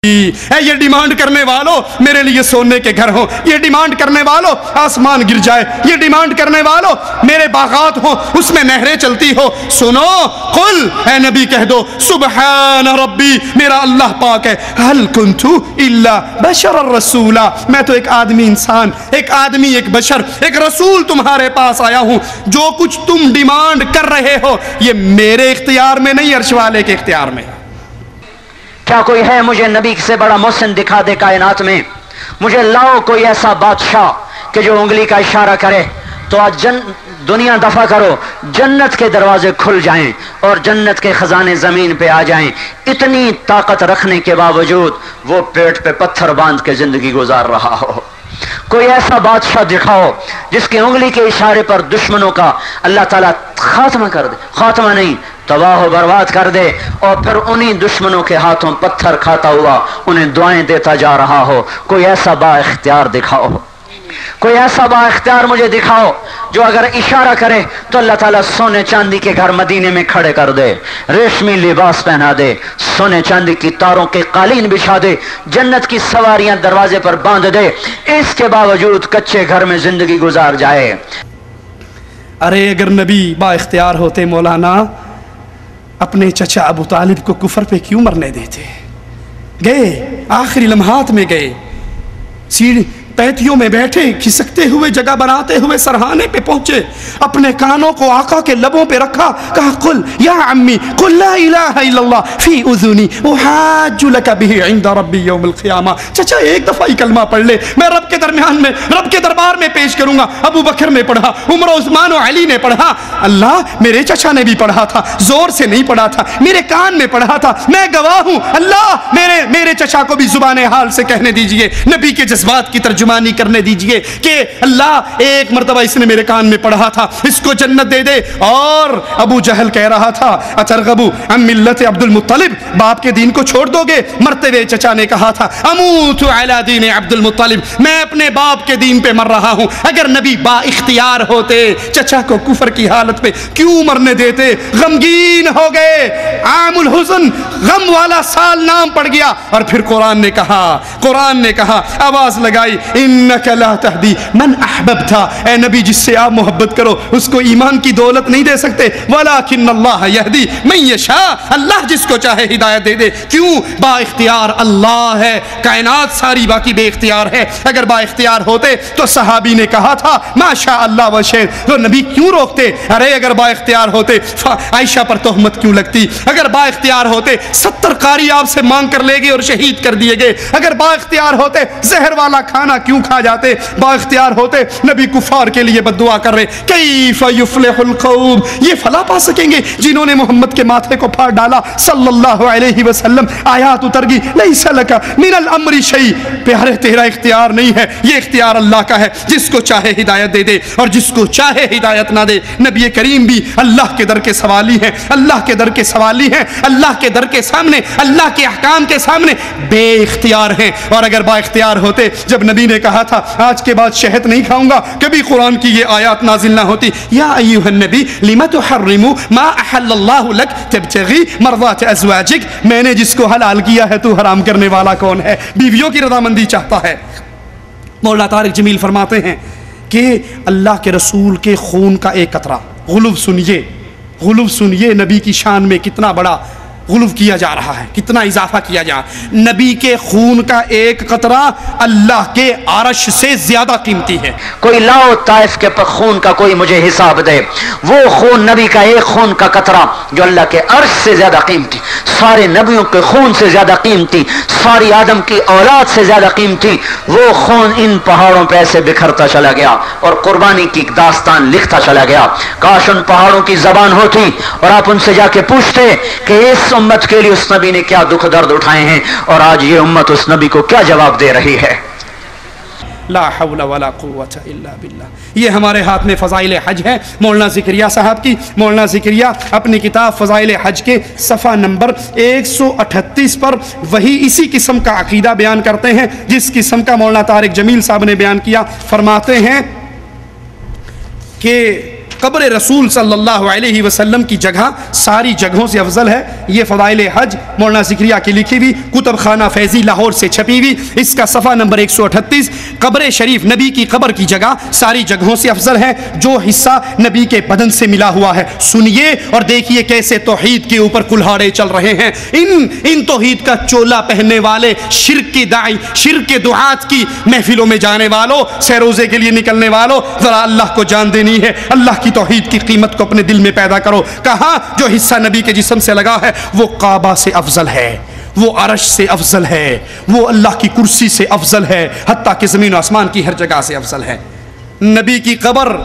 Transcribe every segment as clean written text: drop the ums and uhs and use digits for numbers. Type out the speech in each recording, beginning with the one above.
یہ ڈیمانڈ کرنے والوں میرے لیے سونے کے گھر ہوں، یہ ڈیمانڈ کرنے والوں آسمان گر جائے، یہ ڈیمانڈ کرنے والوں میرے باغات ہوں اس میں نہریں چلتی ہو، سنو قل اے نبی کہہ دو سبحان ربی میرا اللہ پاک ہے، هل كنت الا بشر الرسولا میں تو ایک آدمی انسان، ایک آدمی، ایک بشر، ایک رسول تمہارے پاس آیا ہوں، جو کچھ تم ڈیمانڈ کر رہے ہو یہ میرے اختیار میں نہیں عرش والے کے اختیار میں۔ کیا کوئی ہے مجھے نبی سے بڑا محسن دکھا دے کائنات میں؟ مجھے لاؤ کوئی ایسا بادشاہ کہ جو انگلی کا اشارہ کرے تو آج دنیا دفع کرو، جنت کے دروازے کھل جائیں اور جنت کے خزانے زمین پہ آ جائیں۔ اتنی طاقت رکھنے کے باوجود وہ پیٹ پہ پتھر باندھ کے زندگی گزار رہا ہو۔ کوئی ایسا بادشاہ دکھاؤ جس کی انگلی کے اشارے پر دشمنوں کا اللہ تعالیٰ خاتمہ کر دے، خاتمہ نہیں تباہ و برباد کر دے، اور پھر انہی دشمنوں کے ہاتھوں پتھر کھاتا ہوا انہیں دعائیں دیتا جا رہا ہو۔ کوئی ایسا با اختیار دکھاؤ، کوئی ایسا با اختیار مجھے دکھاؤ جو اگر اشارہ کرے تو اللہ تعالیٰ سونے چاندی کے گھر مدینے میں کھڑے کر دے، ریشمی لباس پہنا دے، سونے چاندی کی تاروں کے قالین بچھا دے، جنت کی سواریاں دروازے پر باندھ دے، اس کے باوجود کچے گھر میں زندگی گزار جائے۔ ارے اگر نبی با اختیار ہوتے مولانا اپنے چچا ابو طالب کو کفر پہ کیوں مرنے دیتے؟ گئے آخری لمحات میں گئے، سیڑھی پیتیوں میں بیٹھے، کھسکتے ہوئے جگہ بناتے ہوئے سرہانے پہ پہنچے، اپنے کانوں کو آقا کے لبوں پہ رکھا، کہا قل یا عمی قل لا الہ الا اللہ فی اذنی احاج لک بہ عند ربی یوم القیامہ۔ چچا ایک دفعہ ہی کلمہ پڑھ لے، میں رب کے درمیان میں، رب کے دربار میں پیش کروں گا۔ ابو بکر نے پڑھا، عمر و عثمان و علی نے پڑھا، اللہ میرے چچا نے بھی پڑھا تھا، زور سے نہیں پڑھا تھا، میرے کان میں پڑھا تھا، میں گواہ ہوں، اللہ میرے چچا کو بھی زبان حال سے کہنے دیجئے، نبی کے جذبات کی ترجمانی کرنے دیجئے کہ اللہ ایک مرتبہ اس نے میرے کان میں پڑھا تھا، اس کو جنت دے دے۔ اور ابو جہل کہہ رہا تھا اترغبو عن ملت عبد المطلب، باپ کے دین کو چھوڑ دو گے؟ مرتے ہوئے چچا نے کہا تھا اموت علی دین عبد المطلب، میں اپنے باپ کے دین پہ مر رہا ہوں۔ اگر نبی با اختیار ہوتے چچا کو کفر کی حالت پہ کیوں مرنے دیتے؟ غمگین ہو گئے، عام الحزن، غم والا سال نام پڑ گیا۔ اور پھر قرآن نے کہا آواز لگائی انک لا تہدی من احببت، اے نبی جس سے آپ محبت کرو اس کو ایمان کی دولت نہیں دے سکتے، ولیکن اللہ یہدی من یشاء، اللہ جس کو چاہے ہدایت دے دے۔ کیوں؟ با اختیار اللہ ہے، کائنات ساری باقی بے اختیار ہے۔ اگر با اختیار ہوتے تو صحابی نے کہا تھا ما شاء اللہ و شئ، تو نبی کیوں روکتے؟ ارے اگر با اختیار ہوتے عائشہ پر تہمت کیوں لگتی؟ اگر با اختیار ہوتے 70 قاری آپ سے مانگ کر لے گئے اور شہید کر دیے گئے۔ اگر با اختیار ہوتے زہر والا کھانا کیوں کھا جاتے؟ با اختیار ہوتے نبی کفار کے لیے بد دعا کر رہے کیف یفلح القوم، یہ فلاح پا سکیں گے جنہوں نے محمد کے ماتھے کو پھاڑ ڈالا صلی اللہ علیہ وسلم۔ آیات اتر گئی لیس لک من الامر شیء، پیارے تیرا اختیار نہیں ہے، یہ اختیار اللہ کا ہے، جس کو چاہے ہدایت دے دے اور جس کو چاہے ہدایت نہ دے۔ نبی کریم بھی اللہ کے در کے سوالی ہیں، اللہ کے در کے سوالی ہیں، اللہ کے در کے سامنے، اللہ کے احکام کے سامنے بے اختیار ہیں۔ اور اگر با اختیار ہوتے، جب نبی نے کہا تھا آج کے بعد شہد نہیں کھاؤں گا، کبھی قرآن کی یہ آیات نازل نہ ہوتی یا ایھا النبی لم تحرم ما احل اللہ لک تبتغی مرضات ازواجک، میں نے جس کو حلال کیا ہے تو حرام کرنے والا کون ہے؟ بیویوں کی رضامندی چاہتا ہے۔ مولانا طارق جمیل فرماتے ہیں کہ اللہ کے رسول کے خون کا ایک قطرہ، غلو سنیے نبی کی شان میں کتنا بڑا غلو کیا جا رہا ہے، کتنا اضافہ کیا جا رہا ہے۔ نبی کے خون کا ایک قطرہ اللہ کے عرش سے زیادہ قیمتی ہے۔ کوئی لاؤ طائف کے خون کا کوئی مجھے حساب دے، وہ خون نبی کا ایک خون کا قطرہ جو اللہ کے عرش سے زیادہ قیمتی، سارے نبیوں کے خون سے زیادہ قیمتی، ساری آدم کی اولاد سے زیادہ قیمتی، وہ خون ان پہاڑوں پہ ایسے بکھرتا چلا گیا اور قربانی کی داستان لکھتا چلا گیا۔ کاش ان پہاڑوں کی زبان ہوتی اور آپ ان سے جا کے پوچھتے کہ اس امت کے لیے اس نبی نے کیا دکھ درد اٹھائے ہیں اور آج یہ امت اس نبی کو کیا جواب دے رہی ہے۔ لا حول ولا قوت الا باللہ۔ یہ ہمارے ہاتھ میں فضائل حج ہے، مولانا زکریا صاحب کی۔ مولانا زکریا اپنی کتاب فضائل حج کے صفحہ نمبر 138 پر وہی اسی قسم کا عقیدہ بیان کرتے ہیں جس قسم کا مولانا طارق جمیل صاحب نے بیان کیا۔ فرماتے ہیں کہ قبر رسول صلی اللہ علیہ وسلم کی جگہ ساری جگہوں سے افضل ہے۔ یہ فضائل حج مولانا ذکریہ کی لکھی ہوئی، کتب خانہ فیضی لاہور سے چھپی ہوئی، اس کا صفحہ نمبر 138۔ قبر شریف نبی کی قبر کی جگہ ساری جگہوں سے افضل ہے، جو حصہ نبی کے بدن سے ملا ہوا ہے۔ سنیے اور دیکھیے کیسے توحید کے اوپر کلہاڑے چل رہے ہیں۔ ان توحید کا چولا پہننے والے، شرک کے داعی، شرک کے دعات کی محفلوں میں جانے والوں، سیروزے کے لیے نکلنے والوں، ذرا اللہ کو جان دینی ہے، اللہ کی توحید کی قیمت کو اپنے دل میں پیدا کرو۔ کہاں جو حصہ نبی کے جسم سے لگا ہے وہ کعبہ سے افضل ہے، وہ عرش سے افضل ہے، وہ اللہ کی کرسی سے افضل ہے، حتیٰ کہ زمین و آسمان کی ہر جگہ سے افضل ہے۔ نبی کی قبر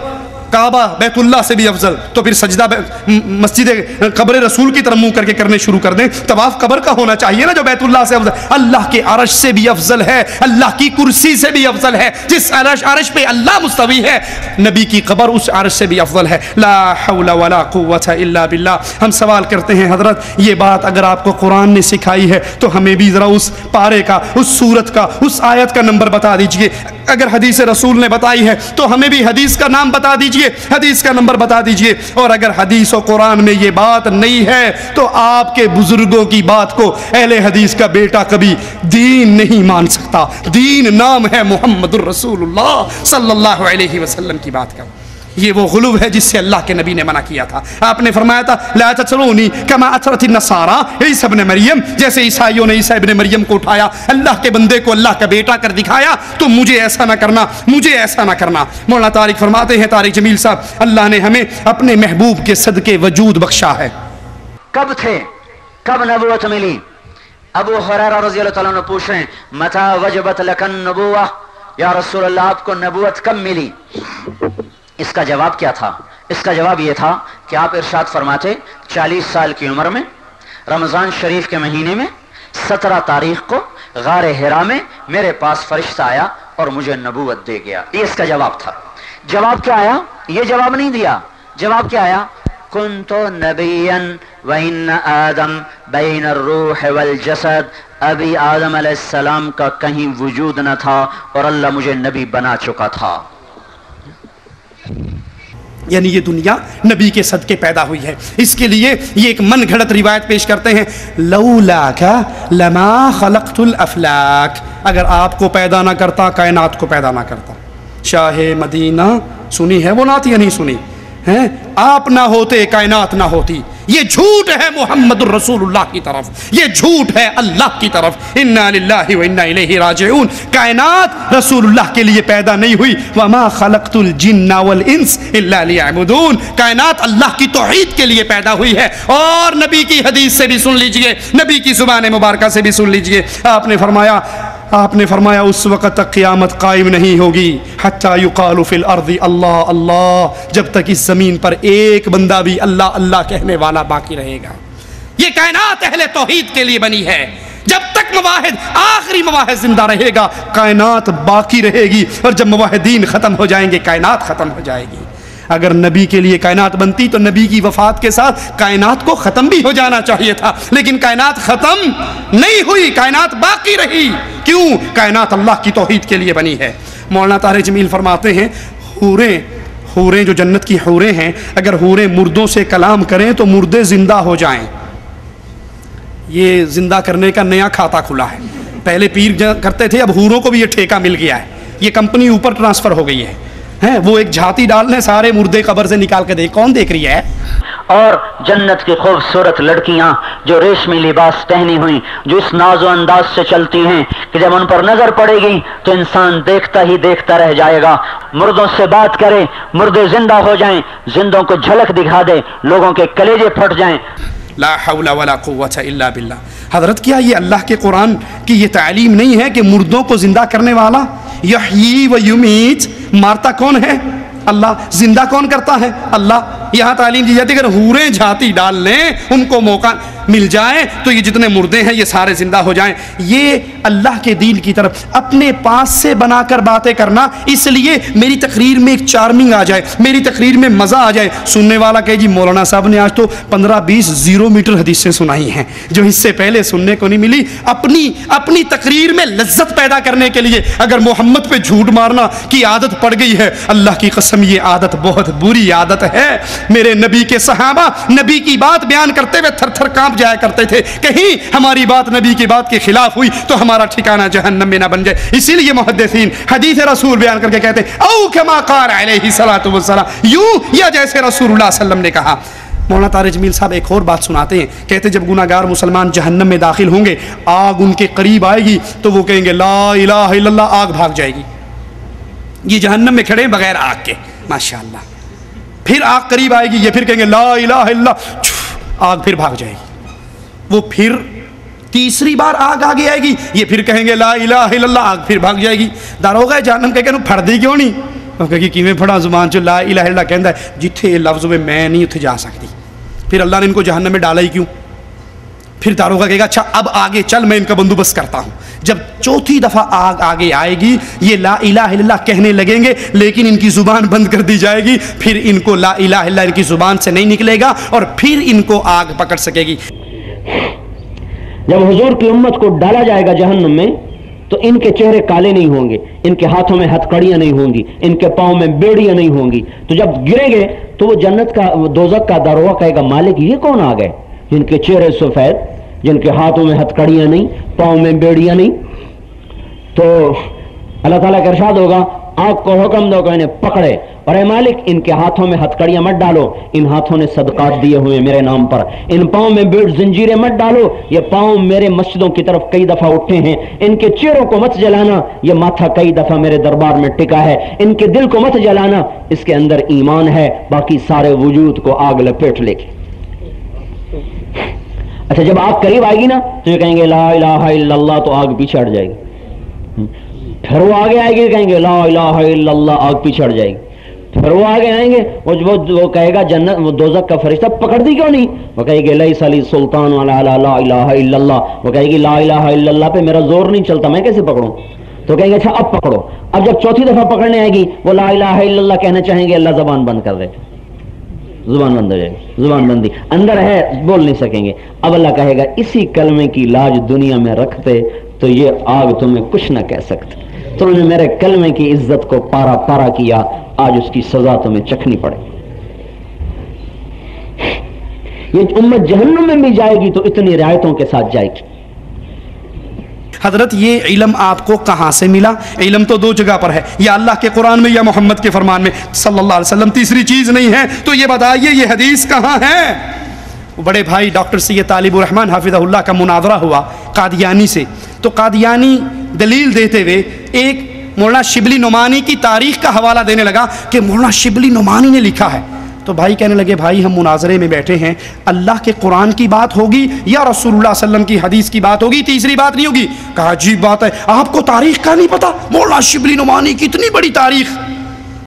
کعبہ بیت اللہ سے بھی افضل، تو پھر سجدہ مسجد قبر رسول کی طرف منہ کر کے کرنے شروع کر دیں۔ طواف قبر کا ہونا چاہیے نا جو بیت اللہ سے افضل، اللہ کے عرش سے بھی افضل ہے، اللہ کی کرسی سے بھی افضل ہے۔ جس عرش پہ اللہ مستوی ہے، نبی کی قبر اس عرش سے بھی افضل ہے۔ لا حول ولا قوت الا باللہ۔ ہم سوال کرتے ہیں حضرت یہ بات اگر آپ کو قرآن نے سکھائی ہے تو ہمیں بھی ذرا اس پارے کا، اس سورت کا، اس آیت کا نمبر بتا دیجئے۔ اگر حدیث رسول نے بتائی ہے تو ہمیں بھی حدیث کا نام بتا دیجئے، حدیث کا نمبر بتا دیجئے۔ اور اگر حدیث و قرآن میں یہ بات نہیں ہے تو آپ کے بزرگوں کی بات کو اہل حدیث کا بیٹا کبھی دین نہیں مان سکتا۔ دین نام ہے محمد الرسول اللہ صلی اللہ علیہ وسلم کی بات کا۔ یہ وہ غلو ہے جس سے اللہ کے نبی نے منع کیا تھا۔ آپ نے فرمایا تھا لا تطرونی کما اطرت النصارى، عیسی ابن مریم، جیسے عیسائیوں نے عیسی ابن مریم کو اٹھایا، اللہ کے بندے کو اللہ کا بیٹا کر دکھایا، تو مجھے ایسا نہ کرنا، مجھے ایسا نہ کرنا۔ مولانا طارق فرماتے ہیں، طارق جمیل صاحب، اللہ نے ہمیں اپنے محبوب کے صدقے وجود بخشا ہے۔ کب تھے، کب نبوت ملی؟ ابو ہریرہ رضی اللہ تعالیٰ عنہ پوچھ رہے ہیں متى وجبت لک النبوہ، یا رسول اللہ آپ کو نبوت کب ملی؟ اس کا جواب کیا تھا؟ اس کا جواب یہ تھا کہ آپ ارشاد فرماتے 40 سال کی عمر میں رمضان شریف کے مہینے میں 17 تاریخ کو غار حرا میں میرے پاس فرشتہ آیا اور مجھے نبوت دے گیا۔ یہ اس کا جواب تھا۔ جواب کیا آیا؟ یہ جواب نہیں دیا، جواب کیا آیا؟ کنت نبیا وان آدم بین الروح والجسد، ابھی آدم علیہ السلام کا کہیں وجود نہ تھا اور اللہ مجھے نبی بنا چکا تھا۔ یعنی یہ دنیا نبی کے صدقے پیدا ہوئی ہے۔ اس کے لیے یہ ایک من گھڑت روایت پیش کرتے ہیں، لولاک لما خلقت الافلاک، اگر آپ کو پیدا نہ کرتا کائنات کو پیدا نہ کرتا۔ شاہ مدینہ سنی ہے وہ نعت یا نہیں سنی ہے؟ آپ نہ ہوتے کائنات نہ ہوتی۔ یہ جھوٹ ہے محمد الرسول اللہ کی طرف، یہ جھوٹ ہے اللہ کی طرف۔ انا للہ و انا الیہ راجعون۔ کائنات رسول اللہ کے لیے پیدا نہیں ہوئی، وما خلقت الجن والانس الا لیعبدون۔ کائنات اللہ کی توحید کے لیے پیدا ہوئی ہے۔ اور نبی کی حدیث سے بھی سن لیجئے، نبی کی زبان مبارکہ سے بھی سن لیجئے، آپ نے فرمایا اس وقت تک قیامت قائم نہیں ہوگی حتی یقال فی الارض اللہ اللہ، جب تک اس زمین پر ایک بندہ بھی اللہ اللہ کہنے والا باقی رہے گا۔ یہ کائنات اہل توحید کے لیے بنی ہے۔ جب تک مواحد، آخری مواحد زندہ رہے گا کائنات باقی رہے گی، اور جب مواحدین ختم ہو جائیں گے کائنات ختم ہو جائے گی۔ اگر نبی کے لیے کائنات بنتی تو نبی کی وفات کے ساتھ کائنات کو ختم بھی ہو جانا چاہیے تھا، لیکن کائنات ختم نہیں ہوئی، کائنات باقی رہی۔ کیوں؟ کائنات اللہ کی توحید کے لیے بنی ہے۔ مولانا طارق جمیل فرماتے ہیں حوریں جو جنت کی حوریں ہیں، اگر حوریں مردوں سے کلام کریں تو مردے زندہ ہو جائیں۔ یہ زندہ کرنے کا نیا کھاتا کھلا ہے، پہلے پیر کرتے تھے، اب حوروں کو بھی یہ ٹھیکہ مل گیا ہے، یہ کمپنی اوپر ٹرانسفر ہو گئی ہے۔ وہ ایک جھاتی ڈال لیں، سارے مردے قبر سے نکال کے دیکھ، کون دیکھ رہی ہے؟ اور جنت کی خوبصورت لڑکیاں جو ریشمی لباس پہنی ہوئی، جو اس ناز و انداز سے چلتی ہیں کہ جب ان پر نظر پڑے گی تو انسان دیکھتا ہی دیکھتا رہ جائے گا۔ مردوں سے بات کرے، مردے زندہ ہو جائیں، زندوں کو جھلک دکھا دے، لوگوں کے کلیجے پھٹ جائیں۔ لا حول ولا قوت الا باللہ۔ حضرت کیا یہ اللہ کے قرآن کی یہ تعلیم نہیں ہے کہ مردوں کو زندہ کرنے والا یحیی و یمیت، مارتا کون ہے؟ اللہ۔ زندہ کون کرتا ہے؟ اللہ۔ یہاں تعلیم دی جاتی ہے اگر حوریں جھاتی ڈال لیں ان کو موقع مل جائے تو یہ جتنے مردے ہیں یہ سارے زندہ ہو جائیں۔ یہ اللہ کے دین کی طرف اپنے پاس سے بنا کر باتیں کرنا، اس لیے میری تقریر میں ایک چارمنگ آ جائے، میری تقریر میں مزہ آ جائے، سننے والا کہے جی مولانا صاحب نے آج تو 15-20 0 میٹر حدیثیں سنائی ہیں جو اس سے پہلے سننے کو نہیں ملی۔ اپنی تقریر میں لذت پیدا کرنے کے لیے اگر محمد پہ جھوٹ مارنا کی عادت پڑ گئی ہے، اللہ کی قسم یہ عادت بہت بری عادت ہے۔ میرے نبی کے صحابہ نبی کی بات بیان کرتے ہوئے تھر تھر کانپ جایا کرتے تھے، کہیں ہماری بات نبی کی بات کے خلاف ہوئی تو ہمارا ٹھکانہ جہنم میں نہ بن جائے۔ اسی لیے محدثین حدیث رسول بیان کر کے کہتے او کما قال علیہ الصلوۃ والسلام، یوں یا جیسے رسول اللہ صلی اللہ علیہ وسلم نے کہا۔ مولانا طارق جمیل صاحب ایک اور بات سناتے ہیں، کہتے جب گناہگار مسلمان جہنم میں داخل ہوں گے، آگ ان کے قریب آئے گی تو وہ کہیں گے لا الہ الا اللہ، آگ بھاگ جائے گی۔ یہ جہنم میں کھڑے بغیر آگ کے، ماشاءاللہ۔ پھر آگ قریب آئے گی، یہ پھر کہیں گے لا الہ الا اللہ، آگ پھر بھاگ جائے گی۔ وہ پھر تیسری بار آگ آگے آئے گی، یہ پھر کہیں گے لا الہ الا اللہ، آگ پھر بھاگ جائے گی۔ داروغہ جہنم کہے کہ پھڑ دی کیوں نہیں؟ وہ کہے کہ کیویں پھڑا، زبان چ لا الہ الا اللہ کہندا ہے، جتھے لفظ میں نہیں اتھے جا سکتی، پھر اللہ نے ان کو جہنم میں ڈالا ہی کیوں؟ پھر داروغہ کہے گا اچھا اب آگے چل، میں ان کا بندوبست کرتا ہوں۔ جب چوتھی دفعہ آگ آگے آئے گی، یہ لا الہ الا اللہ کہنے لگیں گے لیکن ان کی زبان بند کر دی جائے گی، پھر ان کو لا الہ الا اللہ ان کی زبان سے نہیں نکلے گا اور پھر ان کو آگ پکڑ سکے گی۔ جب حضور کی امت کو ڈالا جائے گا جہنم میں تو ان کے چہرے کالے نہیں ہوں گے، ان کے ہاتھوں میں ہتھکڑیاں نہیں ہوں گی، ان کے پاؤں میں بیڑیاں نہیں ہوں گی۔ تو جب گریں گے تو وہ جنت کا دوزخ کا داروغہ کہے گا مالک یہ کون آ گئے جن کے چہرے سفید، جن کے ہاتھوں میں ہتھکڑیاں نہیں، پاؤں میں بیڑیاں نہیں؟ تو اللہ تعالیٰ کا ارشاد ہوگا آگ کو حکم دو کہ انہیں پکڑے، اور اے مالک ان کے ہاتھوں میں ہتھکڑیاں مت ڈالو، ان ہاتھوں نے صدقات دیے ہوئے میرے نام پر، ان پاؤں میں بیڑ زنجیریں مت ڈالو، یہ پاؤں میرے مسجدوں کی طرف کئی دفعہ اٹھے ہیں، ان کے چہروں کو مت جلانا، یہ ماتھا کئی دفعہ میرے دربار میں ٹکا ہے، ان کے دل کو مت جلانا، اس کے اندر ایمان ہے، باقی سارے وجود کو آگ لپیٹ لے گی۔ اچھا جب آگ قریب آئے گی نا تو یہ کہیں گے لا الہ الا اللہ، تو آگ پیچھے ہٹ جائے گی۔ پھر وہ آگے آئے گی کہیں گے لا الہ الا اللہ، آگ پیچھے ہٹ جائے گی۔ پھر وہ آگے آئیں گے، وہ کہے گا جنت وہ دوزخ کا فرشتہ پکڑ دی کیوں نہیں؟ وہ کہے گی لیس لی سلطان علی لا الہ الا اللہ، وہ کہے گی لا الہ الا اللہ پہ میرا زور نہیں چلتا، میں کیسے پکڑوں؟ تو کہیں گے اچھا اب پکڑو۔ اب جب چوتھی دفعہ پکڑنے آئے گی وہ لا الہ الا اللہ کہنا چاہیں گے، اللہ زبان بند کر دے، زبان بند ہو جائے گی، زبان بندی اندر ہے، بول نہیں سکیں گے۔ اب اللہ کہے گا اسی کلمے کی لاج دنیا میں رکھتے تو یہ آگ تمہیں کچھ نہ کہہ سکتے، تم نے میرے کلمے کی عزت کو پارا پارا کیا، آج اس کی سزا تمہیں چکھنی پڑے۔ یہ امت جہنم میں بھی جائے گی تو اتنی رعایتوں کے ساتھ جائے گی۔ حضرت یہ علم آپ کو کہاں سے ملا؟ علم تو 2 جگہ پر ہے، یا اللہ کے قرآن میں یا محمد کے فرمان میں صلی اللہ علیہ وسلم، تیسری چیز نہیں ہے۔ تو یہ بتائیے یہ حدیث کہاں ہے؟ بڑے بھائی ڈاکٹر سید طالب الرحمن حافظہ اللہ کا مناظرہ ہوا قادیانی سے، تو قادیانی دلیل دیتے ہوئے ایک مولانا شبلی نعمانی کی تاریخ کا حوالہ دینے لگا کہ مولانا شبلی نعمانی نے لکھا ہے۔ تو بھائی کہنے لگے بھائی ہم مناظرے میں بیٹھے ہیں، اللہ کے قرآن کی بات ہوگی یا رسول اللہ صلی اللہ علیہ وسلم کی حدیث کی بات ہوگی، تیسری بات نہیں ہوگی۔ کہا عجیب بات ہے، آپ کو تاریخ کا نہیں پتا؟ مولانا شبلی نعمانی کی اتنی بڑی تاریخ